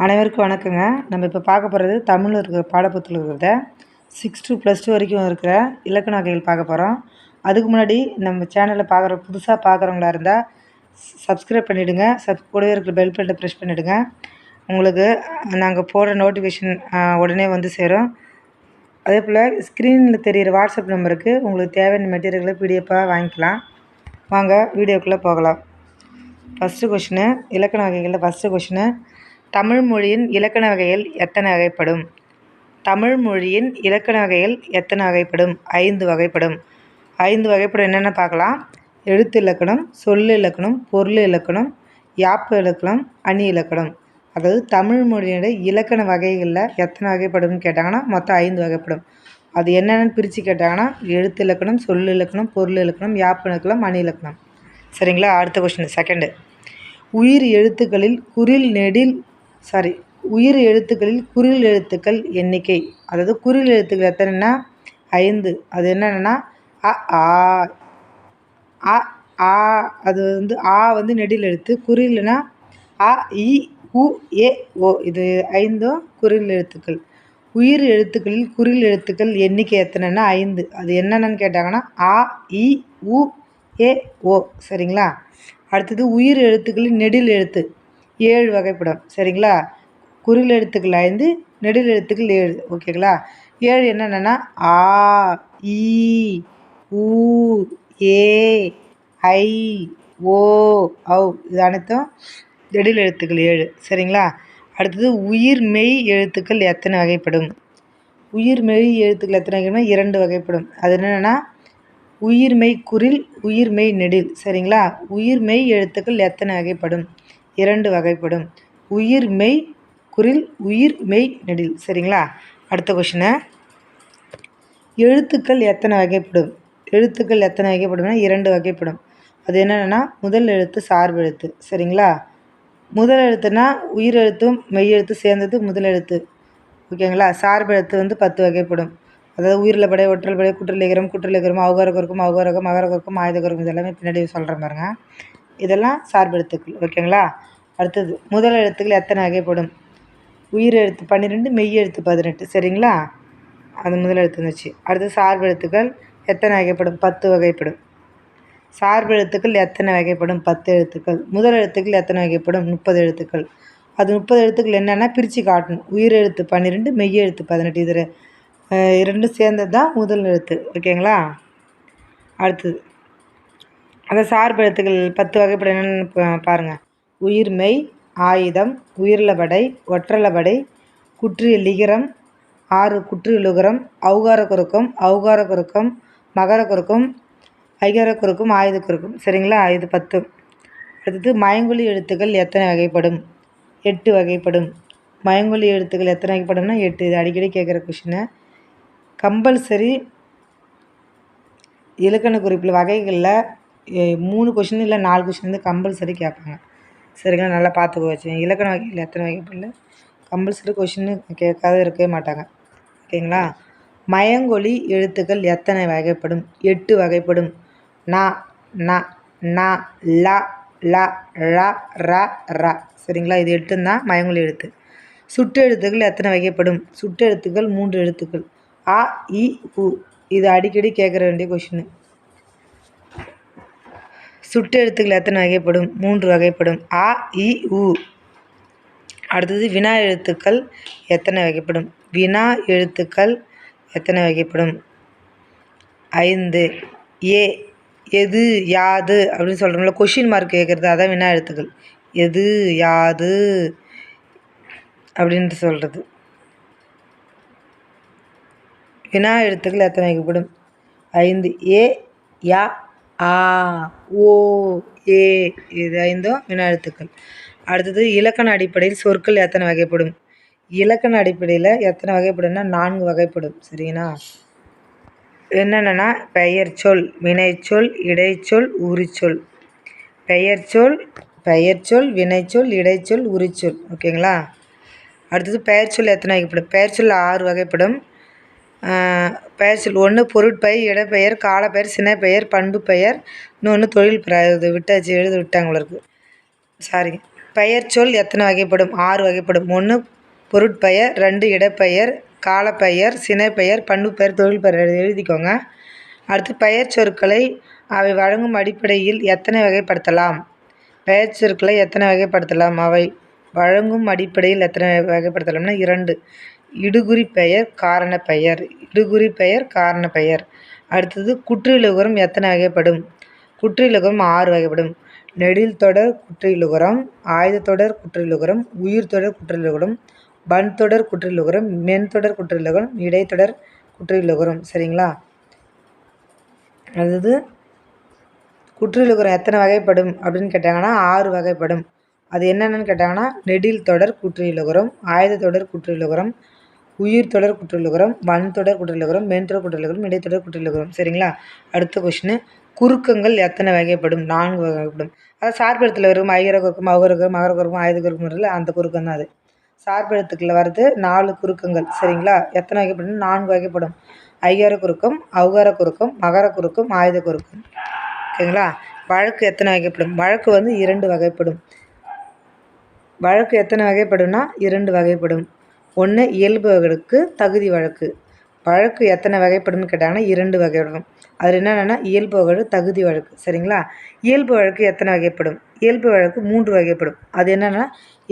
அனைவருக்கும் வணக்கங்க. நம்ம இப்போ பார்க்க போகிறது தமிழில் இருக்கிற பாடப்புத்தகத்தில் இருக்கிறத 6 to +2 வரைக்கும் இருக்கிற இலக்கண வகைகள் பார்க்க போகிறோம். அதுக்கு முன்னாடி நம்ம சேனலில் புதுசாக பார்க்குறவங்களா இருந்தால் சப்ஸ்கிரைப் பண்ணிவிடுங்க. கூடவே இருக்கிற பெல் பட்டனை ப்ரெஸ் பண்ணிவிடுங்க. உங்களுக்கு நாங்கள் போடுற நோட்டிஃபிகேஷன் உடனே வந்து சேரும். அதே போல் ஸ்க்ரீனில் தெரிகிற வாட்ஸ்அப் நம்பருக்கு உங்களுக்கு தேவையான மெட்டீரியல்களை பிடிஎஃபாக வாங்கிக்கலாம். வாங்க வீடியோக்குள்ளே போகலாம். ஃபஸ்ட்டு கொஷினு, இலக்கண வகைகளில் ஃபஸ்ட்டு கொஷினு, தமிழ் மொழியின் இலக்கண வகைகள் எத்தனை வகைப்படும்? தமிழ் மொழியின் இலக்கண வகைகள் எத்தனை வகைப்படும்? 5 வகைப்படும். 5 வகைப்படும் என்னென்ன பார்க்கலாம். எழுத்து இலக்கணம், சொல் இலக்கணம், பொருள் இலக்கணம், யாப்பு இலக்கணம், அணி இலக்கணம். அதாவது தமிழ் மொழியோட இலக்கண வகைகளில் எத்தனை வகைப்படும்னு கேட்டாங்கன்னா மொத்தம் 5 வகைப்படும். அது என்னென்னு பிரித்து கேட்டாங்கன்னா எழுத்து இலக்கணம், சொல் இலக்கணம், பொருள் இலக்கணம், யாப்பு இலக்கணம், அணி இலக்கணம். சரிங்களா? அடுத்த கொஸ்டின் செகண்டு. உயிர் எழுத்துக்களில் உயிர் எழுத்துக்களில் குறில் எழுத்துக்கள் எண்ணிக்கை. அதாவது குறில் எழுத்துக்கள் எத்தனைன்னா 5. அது என்னென்னா அ ஆ அ ஆ அது வந்து ஆ வந்து நெடில் எழுத்து. குறில்னா அ இ உ ஏ ஓ. இது 5ம் குறில் எழுத்துக்கள். உயிர் எழுத்துக்களில் குறில் எழுத்துக்கள் எண்ணிக்கை எத்தனைன்னா 5. அது என்னென்னு கேட்டாங்கன்னா அ இ உ ஏ ஓ. சரிங்களா? அடுத்தது உயிர் எழுத்துக்களில் நெடில் எழுத்து 7 வகைப்படும். சரிங்களா? குறில் எழுத்துக்கள் 5, நெடில் எழுத்துக்கள் 7. ஓகேங்களா? 7 என்னென்னா ஆ ஈ ஊ ஏ ஐ ஓ ஔ. இது அனைத்தும் நெடில் எழுத்துக்கள் 7. சரிங்களா? அடுத்தது உயிர் மெய் எழுத்துக்கள் எத்தனை வகைப்படும்? உயிர் மெய் எழுத்துக்கள் எத்தனை வகைப்படும்? 2 வகைப்படும். அது என்னென்னா உயிர்மெய் குறில், உயிர்மெய் நெடில். சரிங்களா? உயிர்மெய் எழுத்துக்கள் எத்தனை வகைப்படும்? 2 வகைப்படும். உயிர்மெய் குறில், உயிர்மெய் நெடில். சரிங்களா? அடுத்த கொஷினை, எழுத்துக்கள் எத்தனை வகைப்படும்? எழுத்துக்கள் எத்தனை வகைப்படும்னா 2 வகைப்படும். அது என்னென்னா முதல் எழுத்து, சார்பு எழுத்து. சரிங்களா? முதல் எழுத்துனா உயிர் எழுத்தும் மெய் எழுத்து சேர்ந்தது முதல் எழுத்து. ஓகேங்களா? சார்பு எழுத்து வந்து 10 வகைப்படும். அதாவது உயிரில் படை, ஒற்றல் படை, குற்றலிகரம், குற்றலிகரம், அவுகாரக்குறுக்கும், அவுகாரகம், அகரக்குறுக்கும், ஆயுதக்குறுக்கும். இதெல்லாமே பின்னாடி சொல்கிறேன் பாருங்க. இதெல்லாம் சார்பு எழுத்துக்கள். ஓகேங்களா? அடுத்தது முதல் எழுத்துக்கள் எத்தனை வகைப்படும்? உயிர் எழுத்து 12, மெய் எழுத்து 18. சரிங்களா? அது முதல் எழுத்து வந்துச்சு. அடுத்து சார்பு எழுத்துக்கள் எத்தனை வகைப்படும்? 10 வகைப்படும். சார்பு எழுத்துக்கள் எத்தனை வகைப்படும்? 10 எழுத்துக்கள். முதல் எழுத்துக்கள் எத்தனை வகைப்படும்? 30 எழுத்துக்கள். அது 30 எழுத்துக்கள் என்னென்னா பிரித்து காட்டணும். உயிர் எழுத்து 12, மெய் எழுத்து 18. இது இரண்டும் சேர்ந்தது தான் முதல் எழுத்து. ஓகேங்களா? அடுத்தது அந்த சார்பு எழுத்துக்கள் 10 வகைப்படும் என்னென்னு பாருங்கள். உயிர்மெய், ஆயுதம், உயிரிலபடை, ஒற்றலபடை, குற்றிய லிகரம், 6 குற்றியலுகரம், அவுகாரக்குறுக்கம், அவுகாரக்குறுக்கம், மகரக்குறுக்கம், ஐகாரக்குறுக்கம், ஆயுதக்குறுக்கம். சரிங்களா? இது 10. அடுத்தது மயங்கொலி எழுத்துக்கள் எத்தனை வகைப்படும்? 8 வகைப்படும். மயங்கொலி எழுத்துக்கள் எத்தனை வகைப்படும்னா 8. இது அடிக்கடி கேட்குற கொஷினு. கம்பல்சரி இலக்கண குறிப்பில் வகைகளில் 3 கொஷின் இல்லை 4 கொஷின் வந்து கம்பல்சரி கேட்பாங்க. சரிங்களா? நல்லா பார்த்துக்க வச்சு. இலக்கண வகைகள் எத்தனை வகைப்படல கம்பல்சரி கொஷின்னு கேட்காத இருக்கவே மாட்டாங்க. ஓகேங்களா? மயங்கொலி எழுத்துக்கள் எத்தனை வகைப்படும்? 8 வகைப்படும். நா ந ந ல ல ழ ர ர. சரிங்களா? இது 8 தான் மயங்கொலி எழுத்து. சுட்டு எழுத்துக்கள் எத்தனை வகைப்படும்? சுட்டு எழுத்துக்கள் 3 எழுத்துக்கள். அ இ உ. இது அடிக்கடி கேட்குற வேண்டிய கொஷினு. சுட்டு எழுத்துக்கள் எத்தனை வகைப்படும்? 3 வகைப்படும். அ இ உ. அடுத்தது வினா எழுத்துக்கள் எத்தனை வகைப்படும்? வினா எழுத்துக்கள் எத்தனை வகைப்படும்? 5. ஏ எது யாது அப்படின்னு சொல்கிறோம்ல, கொஷின் மார்க் கேட்குறது, அதான் வினா எழுத்துக்கள். எது யாது அப்படின்ட்டு சொல்கிறது. வினா எழுத்துக்கள் எத்தனை வகைப்படும்? 5. ஏ யா ஆ ஓ ஏ. இது 5ம் வினா எழுத்துக்கள். அடுத்தது இலக்கண அடிப்படையில் சொற்கள் எத்தனை வகைப்படும்? இலக்கண அடிப்படையில் எத்தனை வகைப்படும்னா 4 வகைப்படும். சரிங்களா? என்னென்னா பெயர்ச்சொல், வினைச்சொல், இடைச்சொல், உரிச்சொல். பெயர்ச்சொல், வினைச்சொல், இடைச்சொல், உரிச்சொல். ஓகேங்களா? அடுத்தது பெயர்ச்சொல் எத்தனை வகைப்படும்? பெயர்ச்சொல் 6 வகைப்படும். பெயர்ச்சொல் 1 பொருட்பெயர், இடப்பெயர், காலப்பெயர், சினைப்பெயர், பண்பு பெயர், இன்னொன்று தொழில் பெயர். இது விட்டாச்சு, எழுத விட்டாங்க உங்களுக்கு. சாரி. பெயர் சொல் எத்தனை வகைப்படும்? 6 வகைப்படும். 1 பொருட்பெயர், 2 இடப்பெயர், காலப்பெயர், சினைப்பெயர், பண்புப்பெயர், தொழில்பெயர் எழுதிக்கோங்க. அடுத்து பெயர் சொற்களை அவை வழங்கும் அடிப்படையில் எத்தனை வகைப்படுத்தலாம்? பெயர் சொற்களை எத்தனை வகைப்படுத்தலாம்? அவை வழங்கும் அடிப்படையில் எத்தனை வகைப்படுத்தலாம்னா 2. இடுகுறி பெயர், காரண பெயர். இடுகுறி பெயர், காரண பெயர். அடுத்தது குற்றியலுகரம் எத்தனை வகைப்படும்? குற்றியலுகரம் 6 வகைப்படும். நெடில் தொடர் குற்றியலுகரம், ஆயுதத்தொடர் குற்றியலுகரம், உயிர்த்தொடர் குற்றியலுகரம், பன்தொடர் குற்றியலுகரம், மென்தொடர் குற்றியலுகரம், இடைத்தொடர் குற்றியலுகரம். சரிங்களா? அதாவது குற்றியலுகரம் எத்தனை வகைப்படும் அப்படின்னு கேட்டாங்கன்னா 6 வகைப்படும். அது என்னென்னு கேட்டாங்கன்னா நெடில் தொடர் குற்றியலுகரம், ஆயுதத்தொடர் குற்றியலுகரம், உயிர்த்தொடர் குற்றியலுகரம், வன்தொடர் குற்றியலுகரம், மென்தொடர் குற்றியலுகரம், இடைத்தொடர் குற்றியலுகரம். சரிங்களா? அடுத்த கொஷினு குறுக்கங்கள் எத்தனை வகைப்படும்? 4 வகைப்படும். அதாவது சார்பெழுத்தில் வரும் ஐகர குறுக்கம், அவுகர குறுக்கம், மகர குறுக்கம், ஆயுத குறுக்கம் இல்லை, அந்த குறுக்கம் தான் அது. சார்பெழுத்துக்களில் வர்றது 4 குறுக்கங்கள். சரிங்களா? எத்தனை வகைப்படும்? 4 வகைப்படும். ஐகர குறுக்கம், அவுகர குறுக்கம், மகர குறுக்கம், ஆயுத குறுக்கம். ஓகேங்களா? வழக்கு எத்தனை வகைப்படும்? வழக்கு 2 வகைப்படும். வழக்கு எத்தனை வகைப்படும்னா 2 வகைப்படும். 1 இயல்பு வழக்கு, தகுதி வழக்கு. வழக்கு எத்தனை வகைப்படும்னு கேட்டாங்கன்னா 2 வகைப்படும். அதில் என்னென்னா இயல்பு வழக்கு, தகுதி வழக்கு. சரிங்களா? இயல்பு வழக்கு எத்தனை வகைப்படும்? இயல்பு வழக்கு 3 வகைப்படும். அது என்னென்னா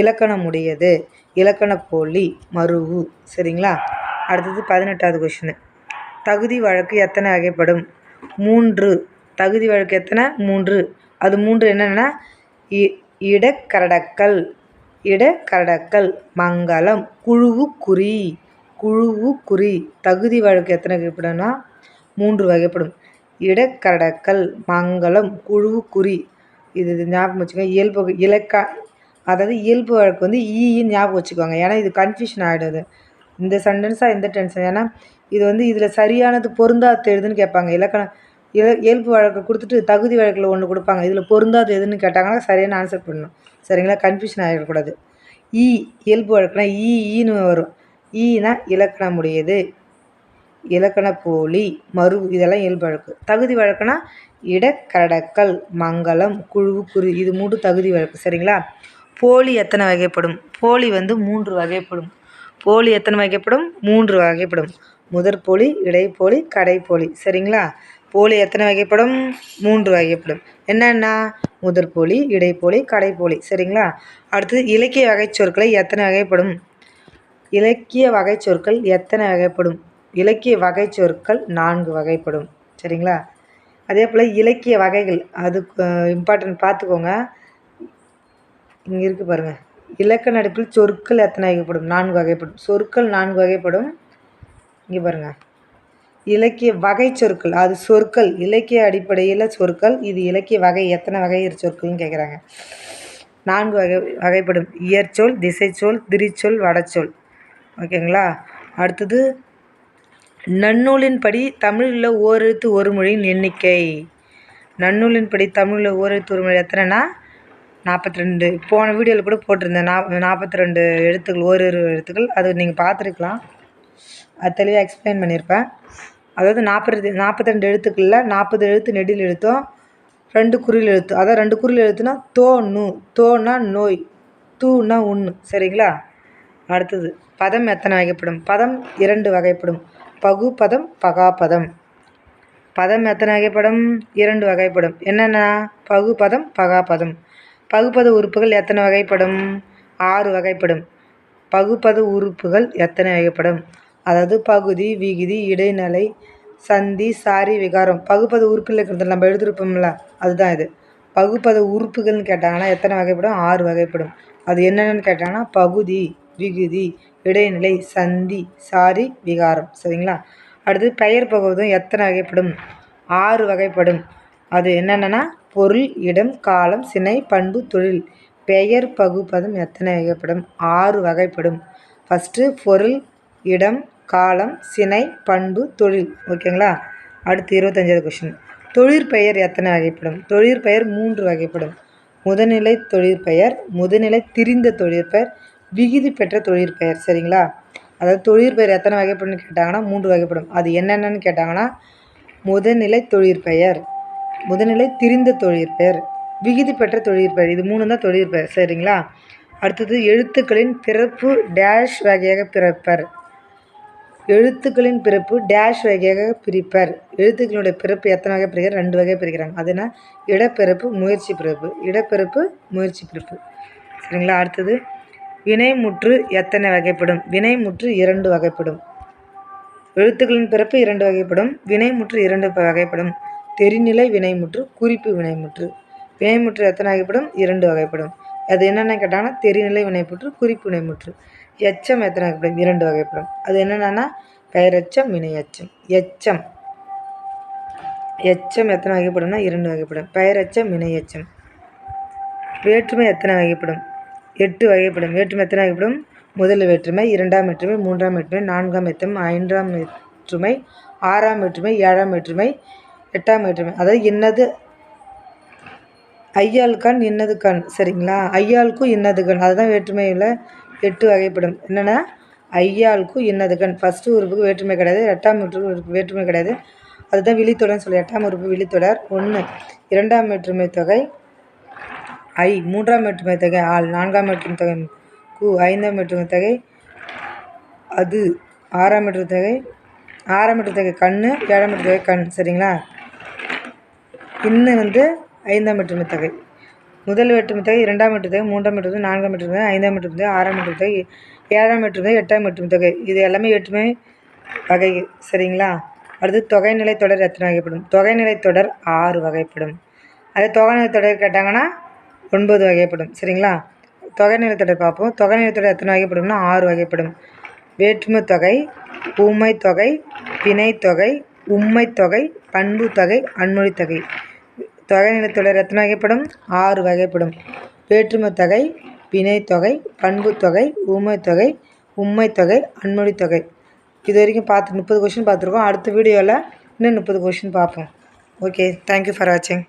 இலக்கணம் உடையது, இலக்கண போலி, மருவு. சரிங்களா? அடுத்தது 18வது கொஷினு தகுதி வழக்கு எத்தனை வகைப்படும்? 3. தகுதி வழக்கு எத்தனை? 3. அது 3 என்னென்னா இடக்கரடக்கல், இடக்கரடக்கல், மங்களம், குழுவுக்குறி, குழுவுக்குறி. தகுதி வழக்கு எத்தனை வகைப்படும்னா 3 வகைப்படும். இடக்கரடக்கல், மங்களம், குழுவுக்குறி. இது ஞாபகம் வச்சுக்கோங்க. இயல்பு அதாவது இயல்பு வழக்கு ஈன்னு ஞாபகம் வச்சுக்கோங்க. ஏன்னா இது கன்ஃபியூஷன் ஆகிடுது. இந்த சென்டென்ஸாக இந்த டென்ஷன். ஏன்னா இது இதில் சரியானது பொருந்தாது எதுன்னு கேட்பாங்க. இயல்பு வழக்கு கொடுத்துட்டு தகுதி வழக்கில் ஒன்று கொடுப்பாங்க. இதில் பொருந்தாது எதுன்னு கேட்டாங்கன்னா சரியான ஆன்சர் பண்ணணும். சரிங்களா? கன்ஃபியூஷன் ஆகிடக்கூடாது. இயல்பு வழக்குனா ஈன்னு வரும். ஈனா இலக்கணமுடையது, இலக்கண போலி, மரு. இதெல்லாம் இயல்பு வழக்கு. தகுதி வழக்குனா இடக்கரடக்கல், மங்களம், குழுவுக்குறி. இது 3 தகுதி வழக்கு. சரிங்களா? போலி எத்தனை வகைப்படும்? போலி 3 வகைப்படும். போலி எத்தனை வகைப்படும்? 3 வகைப்படும். முதற்போலி, இடைப்போலி, கடைப்போலி. சரிங்களா? போலி எத்தனை வகைப்படும்? 3 வகைப்படும். என்னென்னா முதற்போலி, இடைப்போலி, கடைப்போலி. சரிங்களா? அடுத்தது இலக்கிய வகைச்சொற்களை எத்தனை வகைப்படும்? இலக்கிய வகைச்சொற்கள் எத்தனை வகைப்படும்? இலக்கிய வகைச்சொற்கள் 4 வகைப்படும். சரிங்களா? அதே போல் இலக்கிய வகைகள் அதுக்கு இம்பார்ட்டன்ட் பார்த்துக்கோங்க. இங்கே இருக்குது பாருங்கள். இலக்கண அடிப்பில் சொற்கள் எத்தனை வகைப்படும்? 4 வகைப்படும். சொற்கள் 4 வகைப்படும். இங்கே பாருங்கள். இலக்கிய வகை சொற்கள், அது சொற்கள். இலக்கிய அடிப்படையில் சொற்கள். இது இலக்கிய வகை. எத்தனை வகை சொற்கள்னு கேட்குறாங்க. 4 வகைப்படும். இயற்சொல், திசைச்சொல், திரிச்சொல், வடச்சொல். ஓகேங்களா? அடுத்தது நன்னூலின்படி தமிழில் ஓரெழுத்து ஒரு மொழியின் எண்ணிக்கை. நன்னூலின்படி தமிழில் ஓரெழுத்து ஒரு மொழி எத்தனைனா 42. போன வீடியோவில் கூட போட்டிருந்தேன். 42 எழுத்துக்கள், ஓரிரு எழுத்துக்கள். அது நீங்கள் பார்த்துருக்கலாம். அது தெளிவாக எக்ஸ்பிளைன் பண்ணியிருப்பேன். அதாவது 42 எழுத்துக்களில் 40 எழுத்து நெடில் எழுத்தும், 2 குறில் எழுத்து. அதாவது 2 குறில் எழுத்துனா நு. தோனா நோய், தூனா உண்ணு. சரிங்களா? அடுத்தது பதம் எத்தனை வகைப்படும்? பதம் 2 வகைப்படும். பகுபதம், பகாபதம். பதம் எத்தனை வகைப்படும்? 2 வகைப்படும். என்னென்ன? பகுபதம், பகாபதம். பகுபத உறுப்புகள் எத்தனை வகைப்படும்? 6 வகைப்படும். பகுபத உறுப்புகள் எத்தனை வகைப்படும்? அதாவது பகுதி, விகுதி, இடைநிலை, சந்தி, சாரி, விகாரம். பகுபத உறுப்பில் இருக்கிறது நம்ம எழுதிருப்போம்ல, அதுதான் இது. பகுபத உறுப்புகள்னு கேட்டாங்கன்னா எத்தனை வகைப்படும்? 6 வகைப்படும். அது என்னென்னு கேட்டாங்கன்னா பகுதி, விகுதி, இடைநிலை, சந்தி, சாரி, விகாரம். சரிங்களா? அடுத்து பெயர் பகுவதம் எத்தனை வகைப்படும்? 6 வகைப்படும். அது என்னென்னா பொருள், இடம், காலம், சினை, பண்பு, தொழில். பெயர் பகுப்பதம் எத்தனை வகைப்படும்? 6 வகைப்படும். ஃபஸ்ட்டு பொருள், இடம், காலம், சினை, பண்பு, தொழில். ஓகேங்களா? அடுத்து 25வது கொஷின் தொழிற்பெயர் எத்தனை வகைப்படும்? தொழிற்பெயர் 3 வகைப்படும். முதநிலை தொழிற்பெயர், முதுநிலை திரிந்த தொழிற்பெயர், விகுதி பெற்ற தொழிற்பெயர். சரிங்களா? அதாவது தொழிற்பெயர் எத்தனை வகைப்படும்னு கேட்டாங்கன்னா 3 வகைப்படும். அது என்னென்னு கேட்டாங்கன்னா முதநிலை தொழிற்பெயர், முதநிலை திரிந்த தொழிற்பெயர், விகுதி பெற்ற தொழிற்பெயர். இது 3 தான் தொழிற்பெயர். சரிங்களா? அடுத்தது எழுத்துக்களின் பிறப்பு டேஷ் வகையாக பிறப்பர். எழுத்துக்களின் பிறப்பு டேஷ் வகையாக பிரிப்பர். எழுத்துக்களுடைய பிறப்பு எத்தனை வகை பிரிக்கிறாங்க? 2 வகை பிரிக்கிறாங்க. அதுனா இடப்பிறப்பு, முயற்சி பிறப்பு. இடப்பிறப்பு, முயற்சி பிறப்பு. சரிங்களா? அடுத்தது வினைமுற்று எத்தனை வகைப்படும்? வினைமுற்று 2 வகைப்படும். எழுத்துக்களின் பிறப்பு 2 வகைப்படும். வினைமுற்று 2 வகைப்படும். தெரிநிலை வினைமுற்று, குறிப்பு வினைமுற்று. வினைமுற்று எத்தனை வகைப்படும்? 2 வகைப்படும். அது என்னென்ன கேட்டாங்கன்னா தெரிநிலை வினைமுற்று, குறிப்பு வினைமுற்று. எச்சம் எத்தனை வகைப்படும்? 2 வகைப்படும். அது என்னென்னா பெயரெச்சம், வினையச்சம். எச்சம் எத்தனை வகைப்படும்னா 2 வகைப்படும். பெயரெச்சம், வினையச்சம். வேற்றுமை எத்தனை வகைப்படும்? 8 வகைப்படும். வேற்றுமை எத்தனை வகைப்படும்? முதல் வேற்றுமை, 2ஆம் வேற்றுமை, 3ஆம் வேற்றுமை, 4ஆம் வேற்றுமை, 5ஆம் வேற்றுமை, 6ஆம் வேற்றுமை, 7ஆம் வேற்றுமை, 8ஆம் வேற்றுமை. அதாவது இன்னது ஐயாளுக்கான் இன்னது கண். சரிங்களா? ஐயாளுக்கும் இன்னது கண். அதுதான் வேற்றுமையில் 8 வகைப்படும். என்னென்னா ஐயாளுக்கும் இன்னது கண். ஃபஸ்ட்டு உறுப்புக்கு வேற்றுமை கிடையாது. 8ஆம் உறுப்புக்கு வேற்றுமை கிடையாது. அதுதான் விழித்தொடர்னு சொல்லி 8ஆம் உறுப்பு விழித்தொடர் 1. 2ஆம் வேற்றுமை தொகை ஐ, 3ஆம் வேற்றுமை தொகை ஆள், 4ஆம் வேற்றுமை தொகை கு, 5ஆம் வேற்றுமை தொகை அது, 6ஆம் வேற்றுமை தொகை 6ஆம் வேற்றுமை தொகை கண்ணு, 7ஆம் வேற்றுமை தொகை கண். சரிங்களா? இன்னும் 5ஆம் வேற்றுமை தொகை. முதல் வேற்றுமை தொகை, 2ஆம் வேற்றுமை தொகை, 3ஆம் வேற்றுமை தொகை, 4ஆம் வேற்றுமை தொகை, 5ஆம் வேற்றுமை தொகை, 6ஆம் வேற்றுமை தொகை, 7ஆம் வேற்றுமை தொகை, 8ஆம் வேற்றுமை தொகை. இது எல்லாமே வேற்றுமை வகை. சரிங்களா? அடுத்து தொகைநிலை தொடர் எத்தனை வகைப்படும்? தொகைநிலை தொடர் 6 வகைப்படும். அதே தொகைநிலை தொடர் கேட்டாங்கன்னா 9 வகைப்படும். சரிங்களா? தொகைநிலை தொடர் பார்ப்போம். தொகைநிலை தொடர் எத்தனை வகைப்படும்னா 6 வகைப்படும். வேற்றுமை தொகை, ஊமை தொகை, வினைத்தொகை, உம்மை தொகை, பண்பு தொகை, அன்மொழி தொகை. தொகைநிலை தொடர் எத்தனை வகைப்படும்? 6 வகைப்படும். வேற்றுமை தொகை, வினைத்தொகை, பண்பு தொகை, ஊமை தொகை, உம்மை தொகை, அன்மொழி தொகை. இது வரைக்கும் 30 கொஷின் பார்த்துருக்கோம். அடுத்த வீடியோவில் இன்னும் 30 கொஷின் பார்ப்போம். ஓகே, தேங்க்யூ ஃபார் வாட்சிங்.